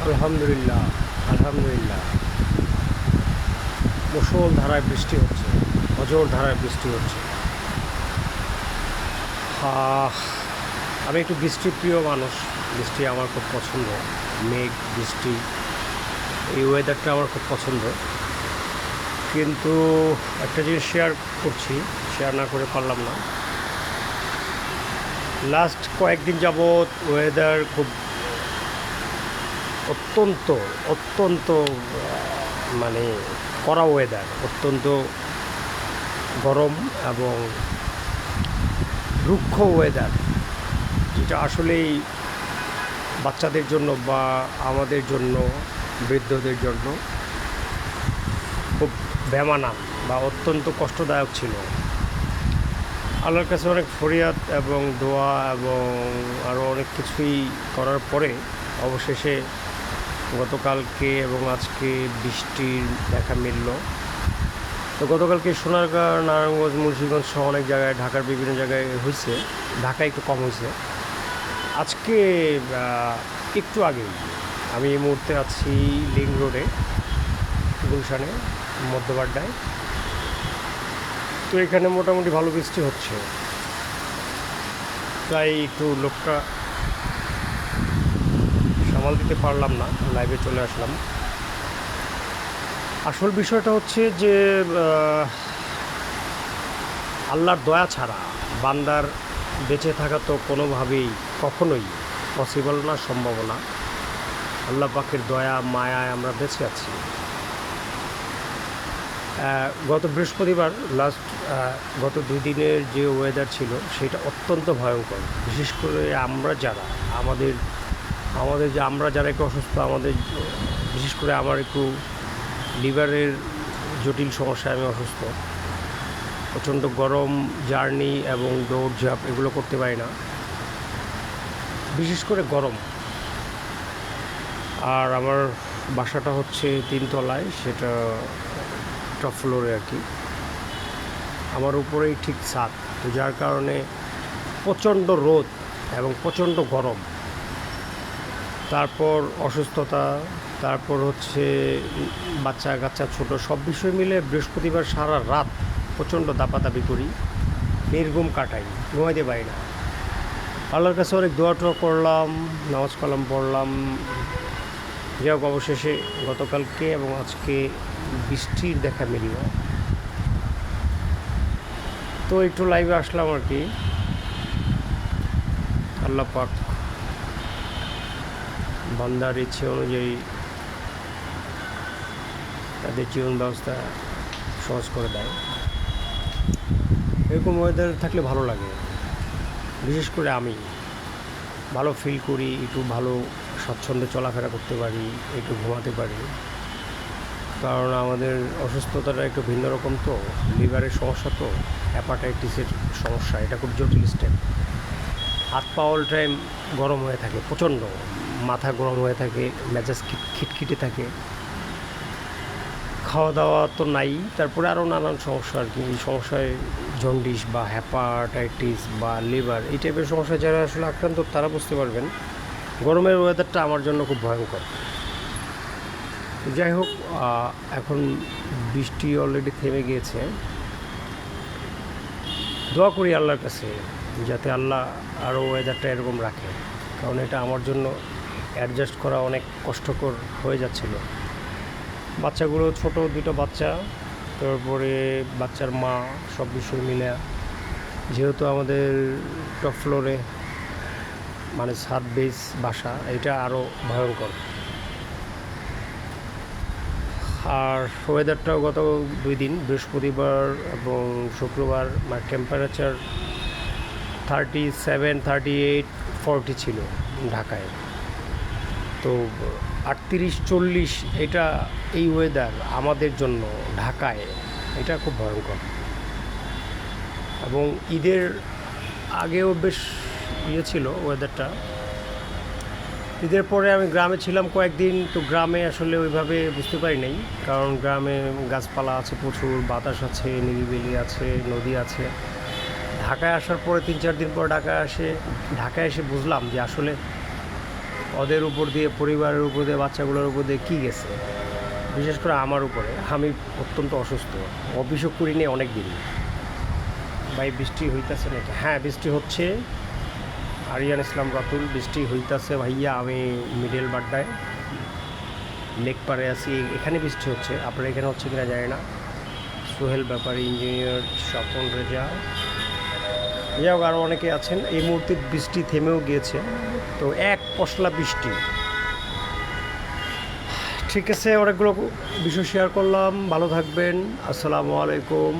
আলহামদুলিল্লাহ, আলহামদুলিল্লাহ। মুষল ধারায় বৃষ্টি হচ্ছে, অজোর ধারায় বৃষ্টি হচ্ছে। আহ, আমি একটু বৃষ্টিপ্রিয় মানুষ। বৃষ্টি আমার খুব পছন্দ। মেঘ, বৃষ্টি, এই ওয়েদারটা আমার খুব পছন্দ। কিন্তু একটা জিনিস শেয়ার করছি, শেয়ার না করে পারলাম না। লাস্ট কয়েকদিন যাবৎ ওয়েদার খুব অত্যন্ত অত্যন্ত মানে কড়া ওয়েদার, অত্যন্ত গরম এবং রুক্ষ ওয়েদার, যেটা আসলেই বাচ্চাদের জন্য বা আমাদের জন্য, বৃদ্ধদের জন্য খুব বেমানান বা অত্যন্ত কষ্টদায়ক ছিল। আল্লাহর কাছে অনেক ফরিয়াদ এবং দোয়া এবং আরও অনেক কিছুই করার পরে অবশেষে গতকালকে এবং আজকে বৃষ্টির দেখা মিলল। তো গতকালকে সোনারগাঁ, নারায়ণগঞ্জ, মুন্সিগঞ্জ সহ অনেক জায়গায়, ঢাকার বিভিন্ন জায়গায় হয়েছে। ঢাকায় একটু কম হয়েছে। আজকে একটু আগেই আমি এই মুহূর্তে আছি লিং রোডে, গুলশানে, মধ্যবাড্ডায়। তো এখানে মোটামুটি ভালো বৃষ্টি হচ্ছে। তাই একটু লোকটা সামাল দিতে পারলাম না, লাইভে চলে আসলাম। আসল বিষয়টা হচ্ছে যে আল্লাহর দয়া ছাড়া বান্দার বেঁচে থাকা তো কোনোভাবেই কখনোই পসিবল না, সম্ভব না। আল্লাহ পাকের দয়া মায়ায় আমরা বেঁচে আছি। গত বৃহস্পতিবার গত 2 দিনের যে ওয়েদার ছিল সেটা অত্যন্ত ভয়ঙ্কর। বিশেষ করে আমরা যারা আমরা যারা একটু অসুস্থ, বিশেষ করে আমার একটু লিভারের জটিল সমস্যায় আমি অসুস্থ। প্রচণ্ড গরম, জার্নি এবং দৌড়ঝাঁপ এগুলো করতে পারি না, বিশেষ করে গরম। আর আমার বাসাটা হচ্ছে 3 তলায়, সেটা টপ ফ্লোরে আর কি। আমার উপরেই ঠিক ছাদ, তো যার কারণে প্রচণ্ড রোদ এবং প্রচণ্ড গরম, তারপর অসুস্থতা, তারপর হচ্ছে বাচ্চা কাচ্চা ছোটো, সব বিষয় মিলে বৃহস্পতিবার সারা রাত প্রচণ্ড দাপাদাপি করি, নির্ঘুম কাটাই, ঘুমাইতে পারি না। আল্লাহর কাছে অনেক দোয়া টোয়া করলাম, নামাজ কালাম পড়লাম। যাই হোক, অবশেষে গতকালকে এবং আজকে বৃষ্টির দেখা মিলল। তো একটু লাইভে আসলাম আর কি। আল্লাহ পাক বান্দার ইচ্ছে অনুযায়ী তাদের জীবন ব্যবস্থা সহজ করে দেয়। এরকম ওয়েদার থাকলে ভালো লাগে। বিশেষ করে আমি ভালো ফিল করি, একটু ভালো স্বচ্ছন্দে চলাফেরা করতে পারি, একটু ঘুমাতে পারি। কারণ আমাদের অসুস্থতাটা একটু ভিন্ন রকম, তো লিভারের সমস্যা, তো হ্যাপাটাইটিসের সমস্যা, এটা খুব জটিল স্টেপ। হাত পা অল টাইম গরম হয়ে থাকে, প্রচণ্ড মাথা গরম হয়ে থাকে, মেজাজ খিটখিটে থাকে। খাওয়া দাওয়া তো নাই, তারপরে আরও নানান সমস্যা আর কি। এই সমস্যায় জন্ডিস বা হ্যাপাটাইটিস বা লিভার, এই টাইপের সমস্যা যারা আসলে আক্রান্ত তারা বুঝতে পারবেন গরমের ওয়েদারটা আমার জন্য খুব ভয়ঙ্কর। যাই হোক, এখন বৃষ্টি অলরেডি থেমে গিয়েছে। দোয়া করি আল্লাহর কাছে যাতে আল্লাহ আরও ওয়েদারটা এরকম রাখে, কারণ এটা আমার জন্য অ্যাডজাস্ট করা অনেক কষ্টকর হয়ে যাচ্ছিল। বাচ্চাগুলো ছোট, 2টো বাচ্চা, তারপরে বাচ্চার মা, সব বিষয় মিলে, যেহেতু আমাদের টপ ফ্লোরে মানে ছাদ বেস বাসা, এটা আরও ভয়ঙ্কর। আর ওয়েদারটাও গত 2 দিন, বৃহস্পতিবার এবং শুক্রবার, মানে টেম্পারেচার 37, 38, 40 ছিল ঢাকায়। তো 38, 40 এটা, এই ওয়েদার আমাদের জন্য ঢাকায় এটা খুব ভয়ঙ্কর। এবং ঈদের আগেও বেশ ছিল ওয়েদারটা। ঈদের পরে আমি গ্রামে ছিলাম কয়েকদিন, তো গ্রামে আসলে ওইভাবে বুঝতে পারি নাই, কারণ গ্রামে গাছপালা আছে প্রচুর, বাতাস আছে, নিরিবিলি আছে, নদী আছে, ঢাকায় আসার পরে 3-4 দিন পর ঢাকায় এসে বুঝলাম যে আসলে ওদের উপর দিয়ে, পরিবারের উপর দিয়ে, বাচ্চাগুলোর উপর দিয়ে কী গেছে, বিশেষ করে আমার উপরে। আমি অত্যন্ত অসুস্থ, অভিযোগ করি নিয়ে অনেক দিন। ভাই বৃষ্টি হইতেছে নাকি? হ্যাঁ, বৃষ্টি হচ্ছে। আরিয়ান ইসলাম রাতুল, বৃষ্টি হইতেছে ভাইয়া। আমি মিডল বাড্ডায় লেক পারে আছি, এখানে বৃষ্টি হচ্ছে। আপনার এখানে হচ্ছে কিনা জানি না। সোহেল ব্যাপারী, ইঞ্জিনিয়ার স্বপন রেজা, যাই হোক আরও অনেকে আছেন। এই মুহূর্তে বৃষ্টি থেমেও গিয়েছে, তো এক পশলা বৃষ্টি। ঠিক আছে, অনেকগুলো বিষয় শেয়ার করলাম। ভালো থাকবেন। আসসালামু আলাইকুম।